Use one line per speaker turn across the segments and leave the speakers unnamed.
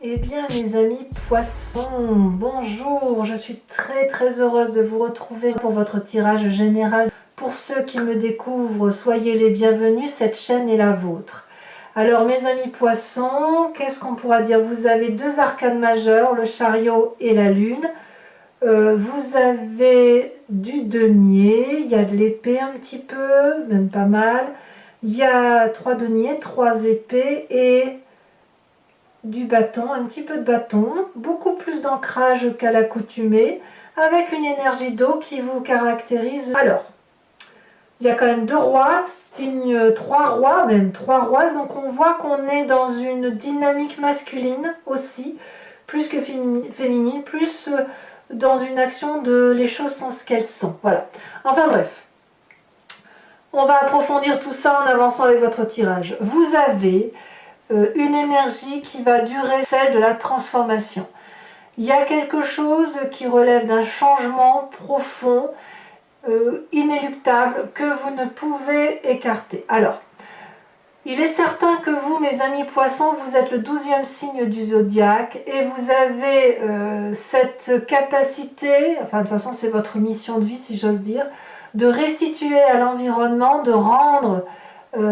Eh bien mes amis poissons, bonjour, je suis très heureuse de vous retrouver pour votre tirage général. Pour ceux qui me découvrent, soyez les bienvenus, cette chaîne est la vôtre. Alors mes amis poissons, qu'est-ce qu'on pourra dire? Vous avez deux arcanes majeures, le chariot et la lune. Vous avez du denier, il y a de l'épée un petit peu, même pas mal. Il y a trois deniers, trois épées et du bâton, un petit peu de bâton, beaucoup plus d'ancrage qu'à l'accoutumée, avec une énergie d'eau qui vous caractérise. Alors, il y a quand même deux rois, signe trois rois, même trois rois, donc on voit qu'on est dans une dynamique masculine aussi, plus que féminine, plus dans une action de les choses sont ce qu'elles sont. Voilà. Enfin bref, on va approfondir tout ça en avançant avec votre tirage. Vous avez une énergie qui va durer, celle de la transformation. Il y a quelque chose qui relève d'un changement profond, inéluctable, que vous ne pouvez écarter. Alors, il est certain que vous, mes amis poissons, vous êtes le 12e signe du zodiaque et vous avez cette capacité, enfin de toute façon c'est votre mission de vie si j'ose dire, de restituer à l'environnement, de rendre,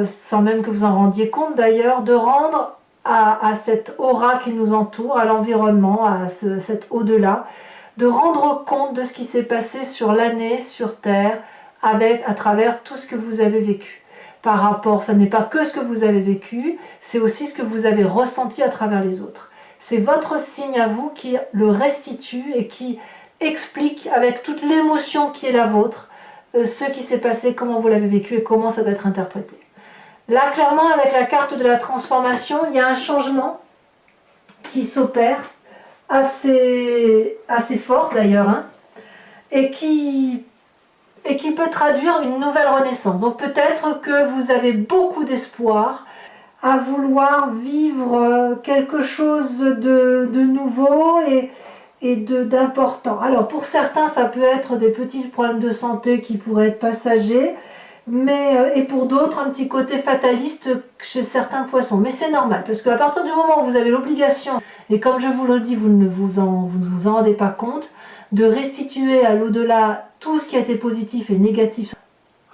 sans même que vous en rendiez compte d'ailleurs, de rendre à cette aura qui nous entoure, à l'environnement, à cet au-delà, de rendre compte de ce qui s'est passé sur l'année, sur Terre, à travers tout ce que vous avez vécu. Par rapport, ça n'est pas que ce que vous avez vécu, c'est aussi ce que vous avez ressenti à travers les autres. C'est votre signe à vous qui le restitue et qui explique avec toute l'émotion qui est la vôtre, ce qui s'est passé, comment vous l'avez vécu et comment ça doit être interprété. Là, clairement, avec la carte de la transformation, il y a un changement qui s'opère, assez fort d'ailleurs, hein, et qui peut traduire une nouvelle renaissance. Donc peut-être que vous avez beaucoup d'espoir à vouloir vivre quelque chose de nouveau et d'important. Alors pour certains, ça peut être des petits problèmes de santé qui pourraient être passagers, et pour d'autres, un petit côté fataliste chez certains poissons. Mais c'est normal, parce qu'à partir du moment où vous avez l'obligation, et comme je vous le dis, vous ne vous en rendez pas compte, de restituer à l'au-delà tout ce qui a été positif et négatif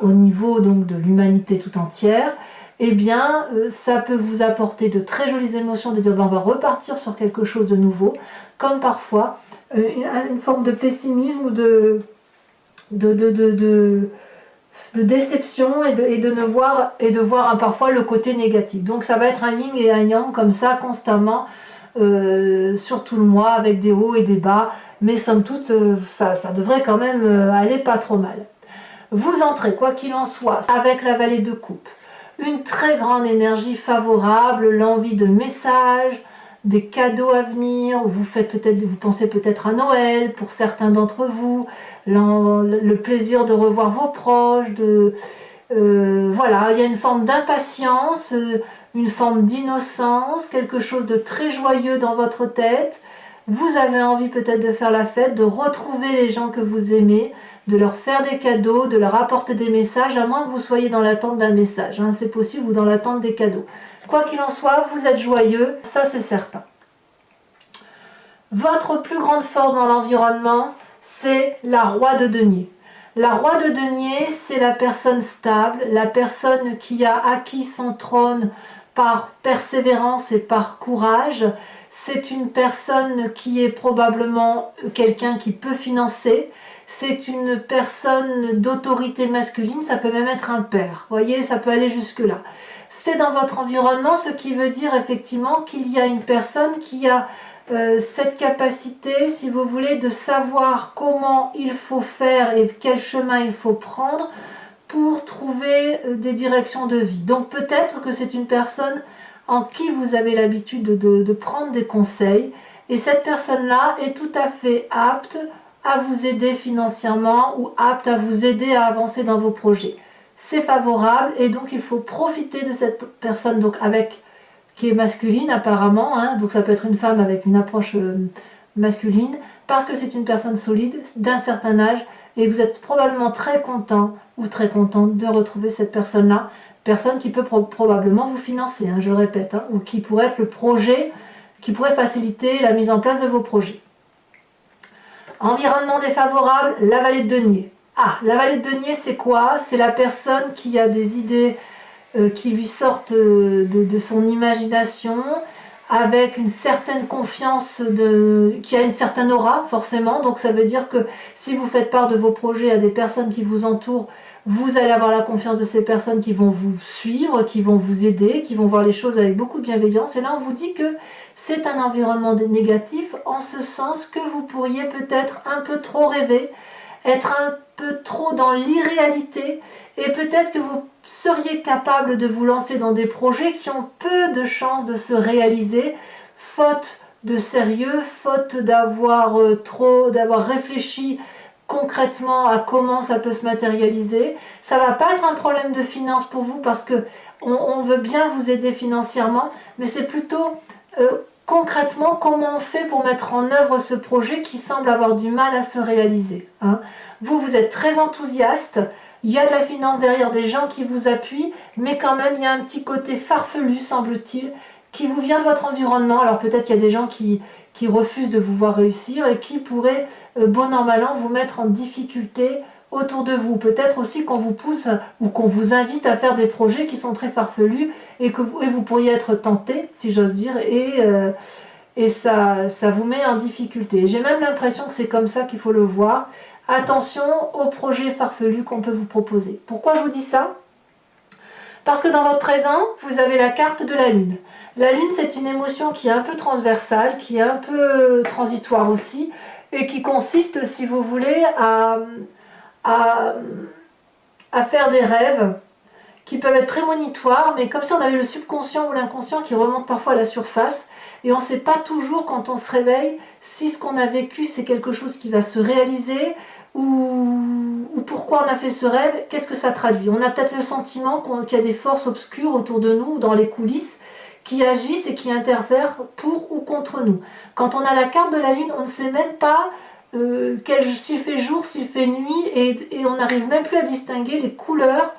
au niveau donc de l'humanité tout entière, eh bien ça peut vous apporter de très jolies émotions, de dire ben, on va repartir sur quelque chose de nouveau, comme parfois une forme de pessimisme ou de déception et de voir parfois le côté négatif. Donc ça va être un yin et un yang comme ça constamment sur tout le mois avec des hauts et des bas, mais somme toute ça devrait quand même aller pas trop mal. Vous entrez quoi qu'il en soit avec la vallée de coupe, une très grande énergie favorable, l'envie de messages, des cadeaux à venir, vous pensez peut-être à Noël pour certains d'entre vous, le plaisir de revoir vos proches, voilà, il y a une forme d'impatience, une forme d'innocence, quelque chose de très joyeux dans votre tête. Vous avez envie peut-être de faire la fête, de retrouver les gens que vous aimez, de leur faire des cadeaux, de leur apporter des messages, à moins que vous soyez dans l'attente d'un message, hein, c'est possible, ou dans l'attente des cadeaux. Quoi qu'il en soit, vous êtes joyeux, ça c'est certain. Votre plus grande force dans l'environnement, c'est la roi de denier. La roi de denier, c'est la personne stable, la personne qui a acquis son trône par persévérance et par courage. C'est une personne qui est probablement quelqu'un qui peut financer. C'est une personne d'autorité masculine, ça peut même être un père. Vous voyez, ça peut aller jusque-là. C'est dans votre environnement, ce qui veut dire effectivement qu'il y a une personne qui a cette capacité, si vous voulez, de savoir comment il faut faire et quel chemin il faut prendre pour trouver des directions de vie. Donc peut-être que c'est une personne en qui vous avez l'habitude de prendre des conseils, et cette personne-là est tout à fait apte à vous aider financièrement ou apte à vous aider à avancer dans vos projets. C'est favorable et donc il faut profiter de cette personne donc qui est masculine apparemment, hein, donc ça peut être une femme avec une approche masculine, parce que c'est une personne solide d'un certain âge et vous êtes probablement très content ou très contente de retrouver cette personne-là, personne qui peut probablement vous financer, hein, je le répète, hein, ou qui pourrait être le projet qui pourrait faciliter la mise en place de vos projets. Environnement défavorable, la vallée de denier. Ah, la vallée de denier, c'est quoi? C'est la personne qui a des idées qui lui sortent de son imagination, avec une certaine confiance, qui a une certaine aura, forcément. Donc ça veut dire que si vous faites part de vos projets à des personnes qui vous entourent, vous allez avoir la confiance de ces personnes qui vont vous suivre, qui vont vous aider, qui vont voir les choses avec beaucoup de bienveillance. Et là, on vous dit que c'est un environnement négatif, en ce sens que vous pourriez peut-être un peu trop rêver, être un peu trop dans l'irréalité, et peut-être que vous seriez capable de vous lancer dans des projets qui ont peu de chances de se réaliser, faute de sérieux, faute d'avoir réfléchi concrètement à comment ça peut se matérialiser. Ça va pas être un problème de finance pour vous, parce que on veut bien vous aider financièrement, mais c'est plutôt concrètement comment on fait pour mettre en œuvre ce projet qui semble avoir du mal à se réaliser, hein. Vous êtes très enthousiaste, il y a de la finance derrière, des gens qui vous appuient, mais quand même il y a un petit côté farfelu, semble-t-il, qui vous vient de votre environnement. Alors peut-être qu'il y a des gens qui refusent de vous voir réussir et qui pourraient, bon an mal an, vous mettre en difficulté autour de vous. Peut-être aussi qu'on vous pousse ou qu'on vous invite à faire des projets qui sont très farfelus et que vous pourriez être tenté, si j'ose dire, et ça vous met en difficulté. J'ai même l'impression que c'est comme ça qu'il faut le voir. Attention aux projets farfelus qu'on peut vous proposer. Pourquoi je vous dis ça? Parce que dans votre présent, vous avez la carte de la Lune. La Lune, c'est une émotion qui est un peu transversale, qui est un peu transitoire aussi, et qui consiste, si vous voulez, à faire des rêves qui peuvent être prémonitoires, mais comme si on avait le subconscient ou l'inconscient qui remonte parfois à la surface, et on ne sait pas toujours quand on se réveille si ce qu'on a vécu c'est quelque chose qui va se réaliser, ou pourquoi on a fait ce rêve, qu'est-ce que ça traduit. On a peut-être le sentiment qu'il y a des forces obscures autour de nous, dans les coulisses, qui agissent et qui interfèrent pour ou contre nous. Quand on a la carte de la Lune, on ne sait même pas s'il fait jour, s'il fait nuit, et on n'arrive même plus à distinguer les couleurs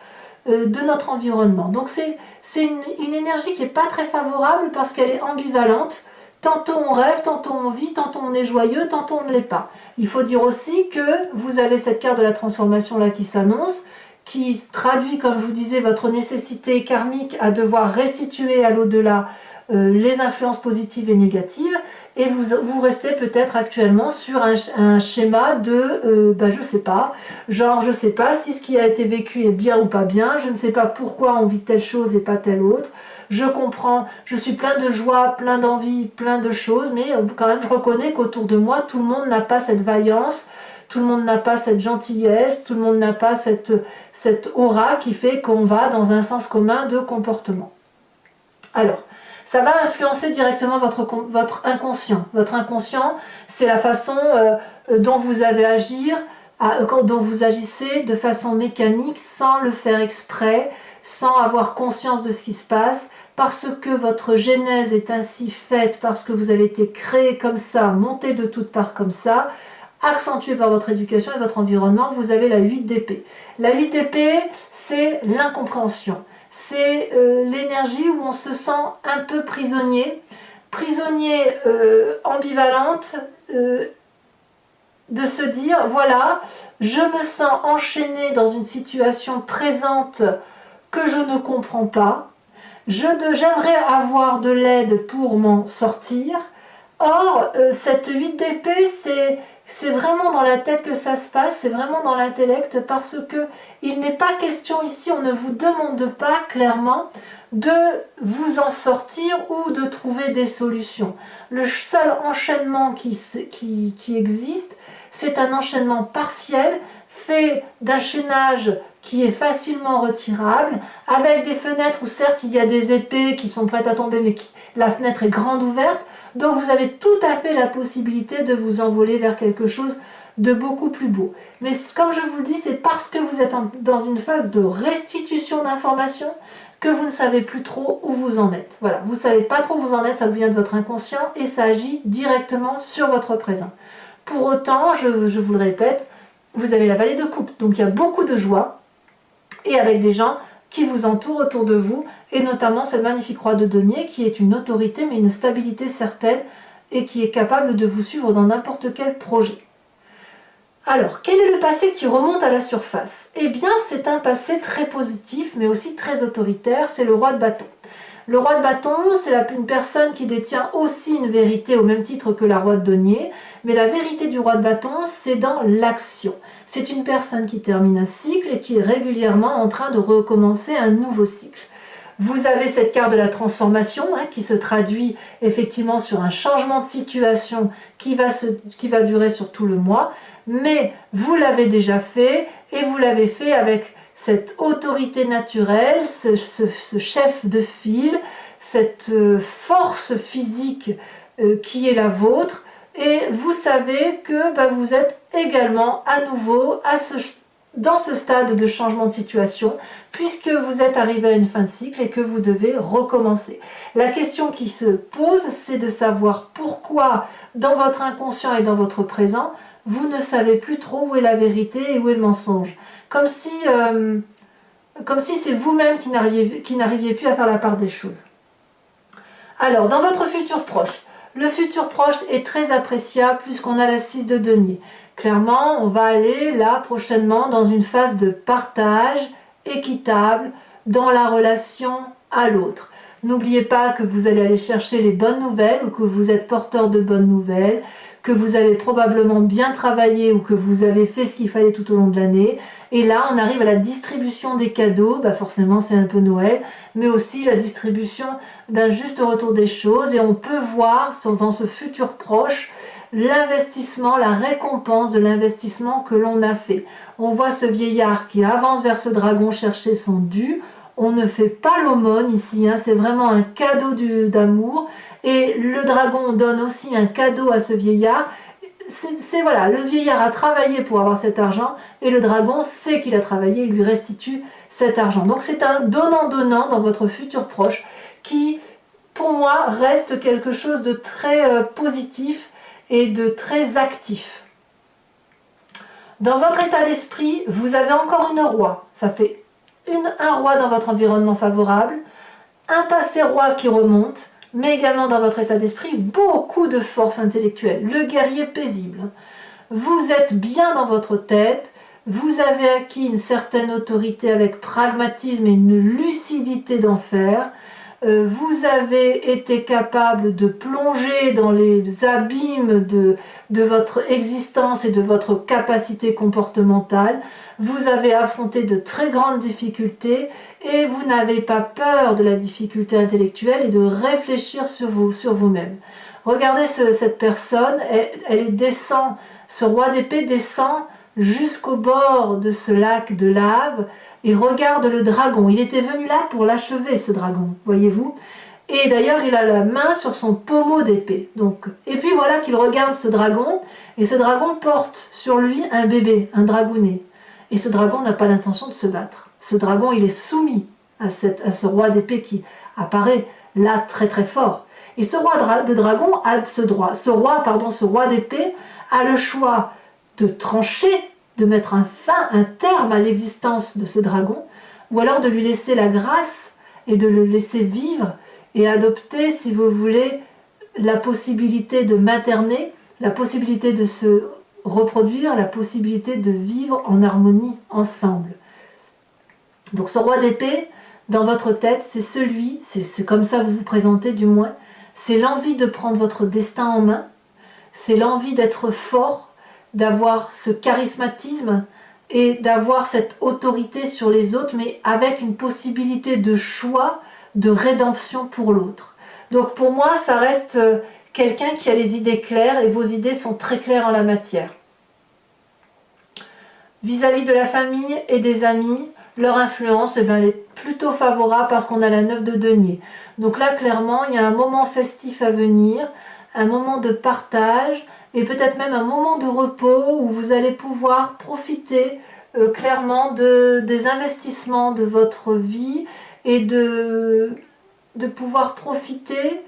de notre environnement. Donc c'est une énergie qui n'est pas très favorable, parce qu'elle est ambivalente. Tantôt on rêve, tantôt on vit, tantôt on est joyeux, tantôt on ne l'est pas. Il faut dire aussi que vous avez cette carte de la transformation là qui s'annonce, qui traduit, comme je vous disais, votre nécessité karmique à devoir restituer à l'au-delà les influences positives et négatives, et vous restez peut-être actuellement sur un schéma de, je sais pas, genre je sais pas si ce qui a été vécu est bien ou pas bien, je ne sais pas pourquoi on vit telle chose et pas telle autre, je comprends, je suis plein de joie, plein d'envie, plein de choses, mais quand même je reconnais qu'autour de moi, tout le monde n'a pas cette vaillance, tout le monde n'a pas cette gentillesse, tout le monde n'a pas cette aura qui fait qu'on va dans un sens commun de comportement. Alors, ça va influencer directement votre inconscient. Votre inconscient, c'est la façon dont vous avez agir, dont vous agissez de façon mécanique, sans le faire exprès, sans avoir conscience de ce qui se passe, parce que votre genèse est ainsi faite, parce que vous avez été créé comme ça, monté de toutes parts comme ça, accentué par votre éducation et votre environnement. Vous avez la 8 d'épée. La 8 d'épée, c'est l'incompréhension. C'est l'énergie où on se sent un peu prisonnier, ambivalente, de se dire, voilà, je me sens enchaîné dans une situation présente que je ne comprends pas, j'aimerais avoir de l'aide pour m'en sortir. Or, cette 8 d'épée, c'est vraiment dans la tête que ça se passe, c'est vraiment dans l'intellect, parce que il n'est pas question ici, on ne vous demande pas clairement de vous en sortir ou de trouver des solutions. Le seul enchaînement qui existe, c'est un enchaînement partiel, fait d'un chaînage qui est facilement retirable, avec des fenêtres où certes il y a des épées qui sont prêtes à tomber, mais la fenêtre est grande ouverte, donc vous avez tout à fait la possibilité de vous envoler vers quelque chose de beaucoup plus beau. Mais comme je vous le dis, c'est parce que vous êtes dans une phase de restitution d'informations que vous ne savez plus trop où vous en êtes. Voilà, vous ne savez pas trop où vous en êtes, ça vient de votre inconscient et ça agit directement sur votre présent. Pour autant, je vous le répète, vous avez la vallée de coupe, donc il y a beaucoup de joie, et avec des gens qui vous entourent autour de vous, et notamment cette magnifique roi de denier qui est une autorité mais une stabilité certaine et qui est capable de vous suivre dans n'importe quel projet. Alors, quel est le passé qui remonte à la surface? Eh bien, c'est un passé très positif mais aussi très autoritaire, c'est le roi de bâton. Le roi de bâton, c'est une personne qui détient aussi une vérité au même titre que la roi de denier, mais la vérité du roi de bâton, c'est dans l'action. C'est une personne qui termine un cycle et qui est régulièrement en train de recommencer un nouveau cycle. Vous avez cette carte de la transformation qui se traduit effectivement sur un changement de situation qui va durer sur tout le mois, mais vous l'avez déjà fait et vous l'avez fait avec cette autorité naturelle, ce chef de file, cette force physique qui est la vôtre, et vous savez que vous êtes également à nouveau dans ce stade de changement de situation, puisque vous êtes arrivé à une fin de cycle et que vous devez recommencer. La question qui se pose, c'est de savoir pourquoi dans votre inconscient et dans votre présent, vous ne savez plus trop où est la vérité et où est le mensonge. Comme si c'est vous-même qui n'arriviez plus à faire la part des choses. Alors, dans votre futur proche, le futur proche est très appréciable puisqu'on a la 6 de denier. Clairement, on va aller là prochainement dans une phase de partage équitable dans la relation à l'autre. N'oubliez pas que vous allez aller chercher les bonnes nouvelles ou que vous êtes porteur de bonnes nouvelles, que vous avez probablement bien travaillé ou que vous avez fait ce qu'il fallait tout au long de l'année. Et là, on arrive à la distribution des cadeaux, forcément c'est un peu Noël, mais aussi la distribution d'un juste retour des choses. Et on peut voir dans ce futur proche l'investissement, la récompense de l'investissement que l'on a fait. On voit ce vieillard qui avance vers ce dragon chercher son dû. On ne fait pas l'aumône ici, c'est vraiment un cadeau d'amour. Et le dragon donne aussi un cadeau à ce vieillard. Voilà, le vieillard a travaillé pour avoir cet argent et le dragon sait qu'il a travaillé, il lui restitue cet argent. Donc c'est un donnant-donnant dans votre futur proche qui, pour moi, reste quelque chose de très positif et de très actif. Dans votre état d'esprit, vous avez encore une roi. Ça fait un roi dans votre environnement favorable, un passé roi qui remonte, mais également dans votre état d'esprit, beaucoup de force intellectuelle, le guerrier paisible. Vous êtes bien dans votre tête, vous avez acquis une certaine autorité avec pragmatisme et une lucidité d'enfer. Vous avez été capable de plonger dans les abîmes de votre existence et de votre capacité comportementale. Vous avez affronté de très grandes difficultés et vous n'avez pas peur de la difficulté intellectuelle et de réfléchir sur vous-même. Regardez cette personne, elle descend, ce roi d'épée descend jusqu'au bord de ce lac de lave et regarde le dragon. Il était venu là pour l'achever, ce dragon, voyez-vous. Et d'ailleurs, il a la main sur son pommeau d'épée. Et puis voilà qu'il regarde ce dragon, et ce dragon porte sur lui un bébé, un dragounet. Et ce dragon n'a pas l'intention de se battre. Ce dragon, il est soumis à ce roi d'épée qui apparaît là très très fort. Et ce roi de dragon a ce roi d'épée a le choix de trancher, de mettre un terme à l'existence de ce dragon, ou alors de lui laisser la grâce et de le laisser vivre et adopter, si vous voulez, la possibilité de materner, la possibilité de se reproduire, la possibilité de vivre en harmonie ensemble. Donc ce roi d'épée, dans votre tête, c'est comme ça que vous vous présentez du moins, c'est l'envie de prendre votre destin en main, c'est l'envie d'être fort, d'avoir ce charismatisme et d'avoir cette autorité sur les autres, mais avec une possibilité de choix, de rédemption pour l'autre. Donc pour moi, ça reste quelqu'un qui a les idées claires et vos idées sont très claires en la matière. Vis-à-vis de la famille et des amis, leur influence elle est plutôt favorable parce qu'on a la 9 de denier. Donc là, clairement, il y a un moment festif à venir, un moment de partage et peut-être même un moment de repos où vous allez pouvoir profiter clairement des investissements de votre vie et de pouvoir profiter,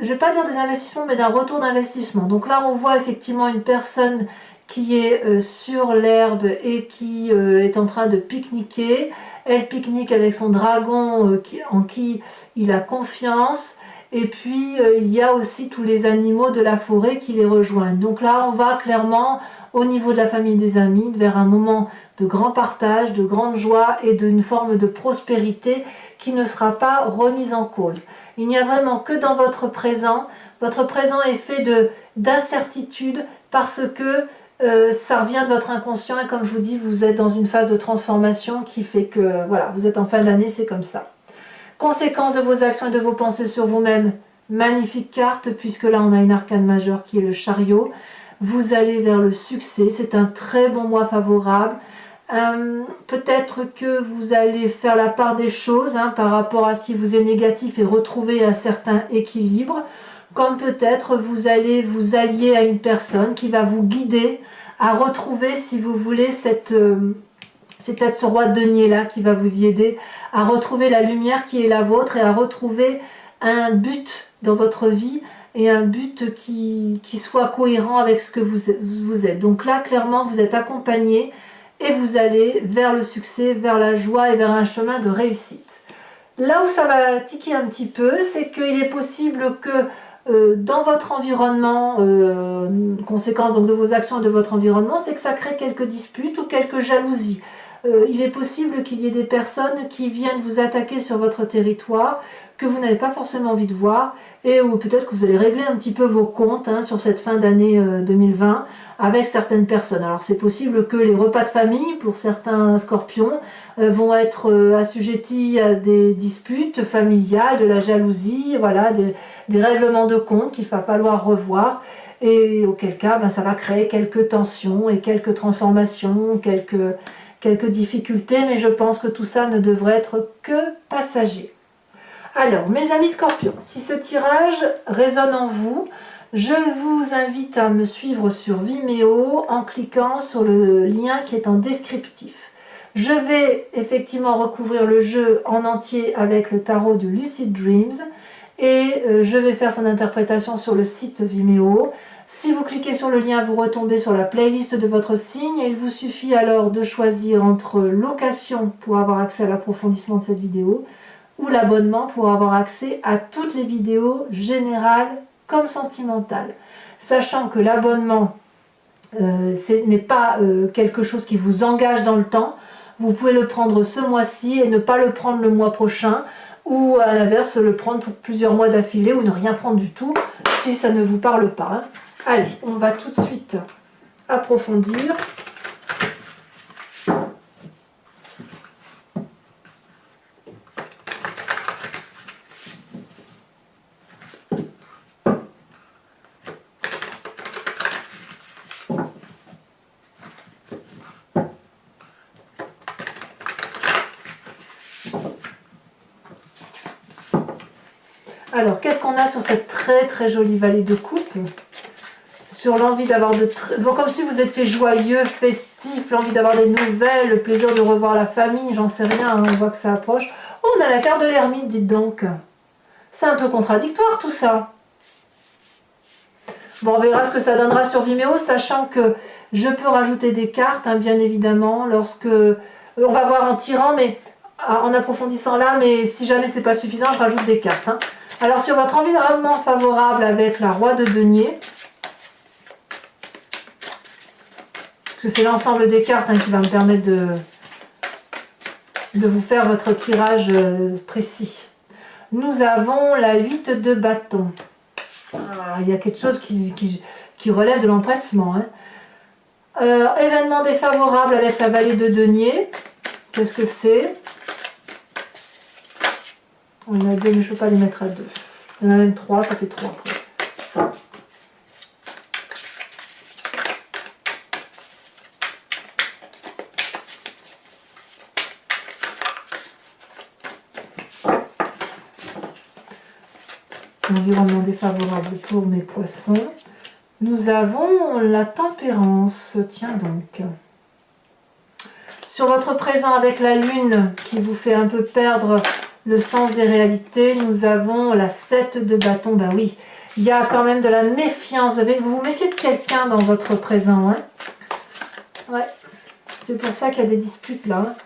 je ne vais pas dire des investissements, mais d'un retour d'investissement. Donc là, on voit effectivement une personne qui est sur l'herbe et qui est en train de pique-niquer elle pique-nique avec son dragon en qui il a confiance. Et puis il y a aussi tous les animaux de la forêt qui les rejoignent. Donc là on va clairement au niveau de la famille des amis vers un moment de grand partage, de grande joie et d'une forme de prospérité qui ne sera pas remise en cause. Il n'y a vraiment que dans votre présent. Votre présent est fait d'incertitude parce que ça revient de votre inconscient et comme je vous dis, vous êtes dans une phase de transformation qui fait que voilà, vous êtes en fin d'année, c'est comme ça. Conséquence de vos actions et de vos pensées sur vous-même, magnifique carte puisque là on a une arcane majeure qui est le chariot. Vous allez vers le succès, c'est un très bon mois favorable. Peut-être que vous allez faire la part des choses par rapport à ce qui vous est négatif et retrouver un certain équilibre. Comme peut-être vous allez vous allier à une personne qui va vous guider à retrouver, si vous voulez, c'est peut-être ce roi de denier là qui va vous y aider à retrouver la lumière qui est la vôtre et à retrouver un but dans votre vie et un but qui soit cohérent avec ce que vous êtes. Donc là, clairement, vous êtes accompagné et vous allez vers le succès, vers la joie et vers un chemin de réussite. Là où ça va tiquer un petit peu, c'est qu'il est possible que dans votre environnement, conséquence donc de vos actions et de votre environnement, c'est que ça crée quelques disputes ou quelques jalousies. Il est possible qu'il y ait des personnes qui viennent vous attaquer sur votre territoire que vous n'avez pas forcément envie de voir et ou peut-être que vous allez régler un petit peu vos comptes sur cette fin d'année 2020 avec certaines personnes. Alors c'est possible que les repas de famille pour certains scorpions vont être assujettis à des disputes familiales, de la jalousie, voilà, des règlements de compte qu'il va falloir revoir et auquel cas ça va créer quelques tensions et quelques transformations, quelques difficultés, mais je pense que tout ça ne devrait être que passager. Alors, mes amis scorpions, si ce tirage résonne en vous, je vous invite à me suivre sur Vimeo en cliquant sur le lien qui est en descriptif. Je vais effectivement recouvrir le jeu en entier avec le tarot du Lucid Dreams et je vais faire son interprétation sur le site Vimeo. Si vous cliquez sur le lien, vous retombez sur la playlist de votre signe et il vous suffit alors de choisir entre location pour avoir accès à l'approfondissement de cette vidéo ou l'abonnement pour avoir accès à toutes les vidéos générales comme sentimentales. Sachant que l'abonnement, ce n'est pas quelque chose qui vous engage dans le temps. Vous pouvez le prendre ce mois-ci et ne pas le prendre le mois prochain ou à l'inverse le prendre pour plusieurs mois d'affilée ou ne rien prendre du tout si ça ne vous parle pas. Allez, on va tout de suite approfondir. Alors, qu'est-ce qu'on a sur cette très très jolie vallée de coupe? Sur l'envie d'avoir bon, comme si vous étiez joyeux, festif, l'envie d'avoir des nouvelles, le plaisir de revoir la famille, j'en sais rien, on voit que ça approche. Oh, on a la carte de l'ermite, dites donc. C'est un peu contradictoire tout ça. Bon, on verra ce que ça donnera sur Vimeo, sachant que je peux rajouter des cartes, bien évidemment, lorsque... On va voir en tirant, mais en approfondissant là, mais si jamais c'est pas suffisant, je rajoute des cartes. Alors sur votre environnement favorable avec la roi de denier, parce que c'est l'ensemble des cartes qui va me permettre de vous faire votre tirage précis. Nous avons la 8 de bâton. Ah, il y a quelque chose qui relève de l'empressement. Événement défavorable avec la vallée de denier. Qu'est-ce que c'est? On en a deux, mais je ne peux pas les mettre à deux. Il y en a même trois, ça fait trois après. Environnement défavorable pour mes poissons. Nous avons la tempérance, tiens donc. Sur votre présent avec la lune qui vous fait un peu perdre le sens des réalités, nous avons la 7 de bâton. Ben oui, il y a quand même de la méfiance. Vous vous méfiez de quelqu'un dans votre présent. Ouais, c'est pour ça qu'il y a des disputes là.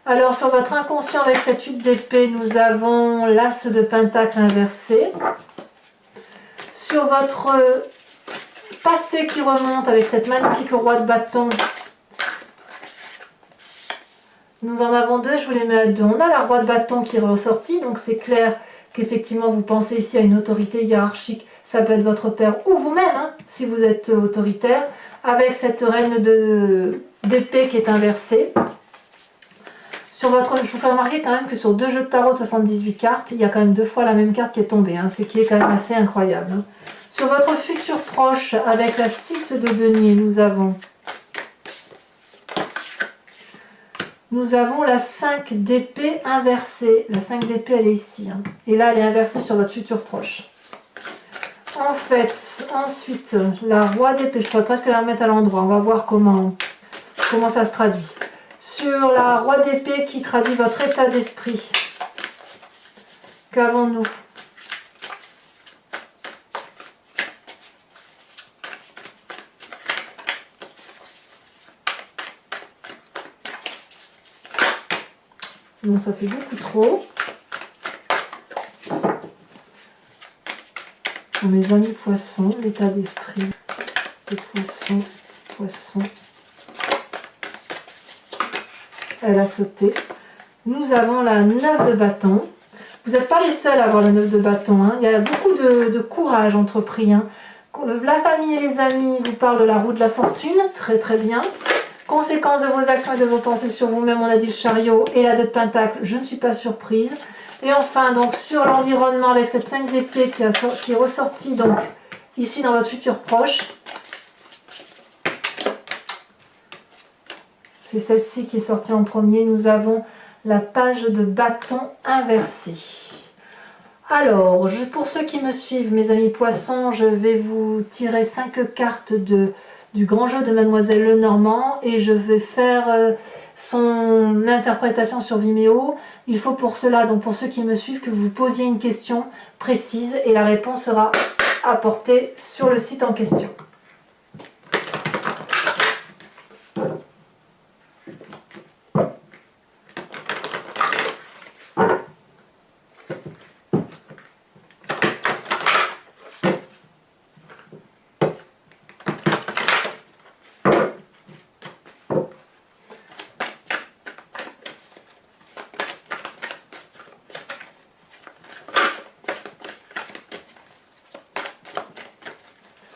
Alors sur votre inconscient avec cette 8 d'épée, nous avons l'as de pentacle inversé. Sur votre passé qui remonte avec cette magnifique roi de bâton, nous en avons deux, je vous les mets à deux. On a la roi de bâton qui est ressortie, donc c'est clair qu'effectivement vous pensez ici à une autorité hiérarchique, ça peut être votre père ou vous-même, hein, si vous êtes autoritaire, avec cette reine d'épée qui est inversée. Sur votre, je vous fais remarquer quand même que sur 2 jeux de tarot de 78 cartes, il y a quand même 2 fois la même carte qui est tombée, hein, ce qui est quand même assez incroyable. Hein. Sur votre futur proche, avec la 6 de denier, nous avons la 5 d'épée inversée. La 5 d'épée, elle est ici. Hein. Et là, elle est inversée sur votre futur proche. En fait, ensuite, la roi d'épée, je pourrais presque la remettre à l'endroit. On va voir comment ça se traduit. Sur la roi d'épée qui traduit votre état d'esprit, qu'avons-nous? Non, ça fait beaucoup trop. Pour mes amis poissons, l'état d'esprit des poissons. Elle a sauté. Nous avons la 9 de bâton. Vous n'êtes pas les seuls à avoir la 9 de bâton. Hein. Il y a beaucoup de courage entrepris. Hein. La famille et les amis vous parlent de la roue de la fortune. Très très bien. Conséquence de vos actions et de vos pensées sur vous-même, on a dit le chariot et la 2 de pentacle. Je ne suis pas surprise. Et enfin, donc sur l'environnement avec cette 5 d'épée qui est ressortie donc ici dans votre futur proche. C'est celle-ci qui est sortie en premier. Nous avons la page de bâton inversée. Alors, pour ceux qui me suivent, mes amis poissons, je vais vous tirer 5 cartes du grand jeu de Mademoiselle Lenormand et je vais faire son interprétation sur Vimeo. Il faut pour cela, donc pour ceux qui me suivent, que vous posiez une question précise et la réponse sera apportée sur le site en question.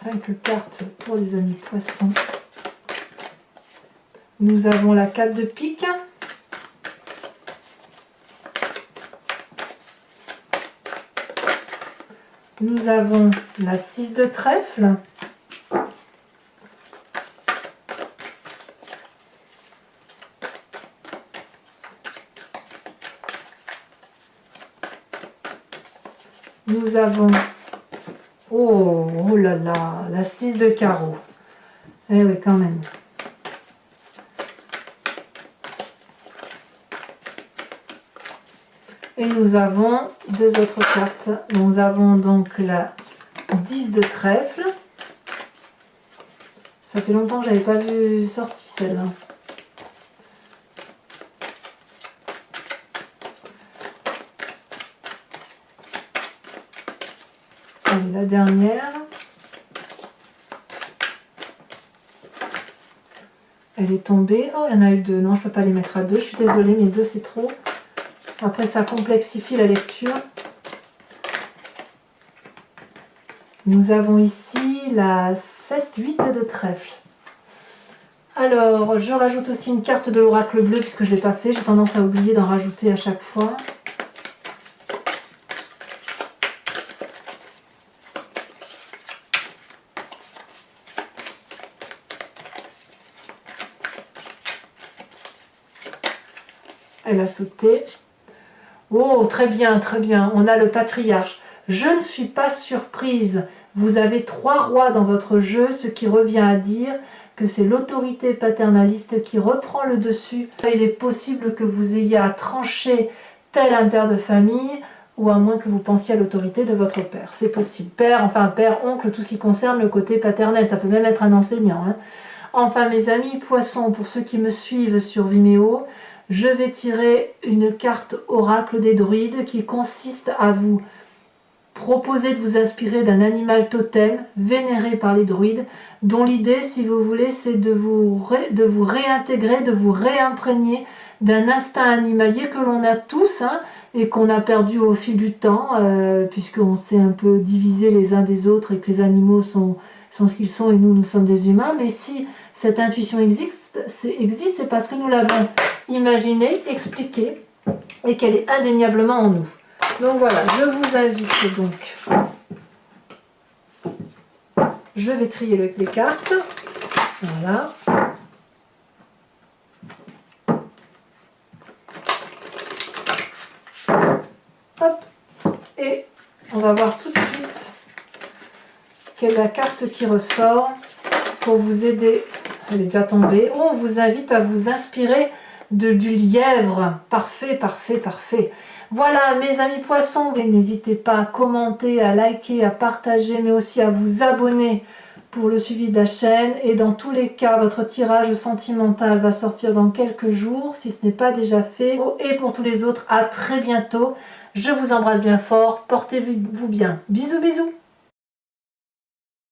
5 cartes pour les amis poissons. Nous avons la 4 de pique. Nous avons la 6 de trèfle. Nous avons, oh là là, la 6 de carreau. Eh oui, quand même. Et nous avons 2 autres cartes. Nous avons donc la 10 de trèfle. Ça fait longtemps que je n'avais pas vu sortir celle-là. La dernière, elle est tombée. Oh, il y en a eu 2. Non, je ne peux pas les mettre à 2. Je suis désolée, mais 2 c'est trop. Après, ça complexifie la lecture. Nous avons ici la 7-8 de trèfle. Alors, je rajoute aussi une carte de l'oracle bleu puisque je ne l'ai pas fait. J'ai tendance à oublier d'en rajouter à chaque fois. Elle a sauté. Oh, très bien, très bien. On a le patriarche. Je ne suis pas surprise. Vous avez 3 rois dans votre jeu, ce qui revient à dire que c'est l'autorité paternaliste qui reprend le dessus. Il est possible que vous ayez à trancher tel un père de famille, ou à moins que vous pensiez à l'autorité de votre père. C'est possible. Père, enfin père, oncle, tout ce qui concerne le côté paternel. Ça peut même être un enseignant. Hein. Enfin, mes amis poissons, pour ceux qui me suivent sur Vimeo, je vais tirer une carte oracle des druides qui consiste à vous proposer de vous inspirer d'un animal totem vénéré par les druides, dont l'idée, si vous voulez, c'est de vous réintégrer, de vous réimprégner d'un instinct animalier que l'on a tous, hein, et qu'on a perdu au fil du temps, puisqu'on s'est un peu divisé les uns des autres et que les animaux sont ce qu'ils sont et nous sommes des humains. Mais si cette intuition existe, c'est parce que nous l'avons imaginée, expliquée, et qu'elle est indéniablement en nous. Donc voilà, je vous invite donc, je vais trier les cartes, voilà. Hop, et on va voir tout de suite quelle est la carte qui ressort pour vous aider. Elle est déjà tombée. On vous invite à vous inspirer du lièvre. Parfait, parfait, parfait. Voilà mes amis poissons, n'hésitez pas à commenter, à liker, à partager, mais aussi à vous abonner pour le suivi de la chaîne. Et dans tous les cas, votre tirage sentimental va sortir dans quelques jours, si ce n'est pas déjà fait. Et pour tous les autres, à très bientôt. Je vous embrasse bien fort, portez-vous bien. Bisous, bisous.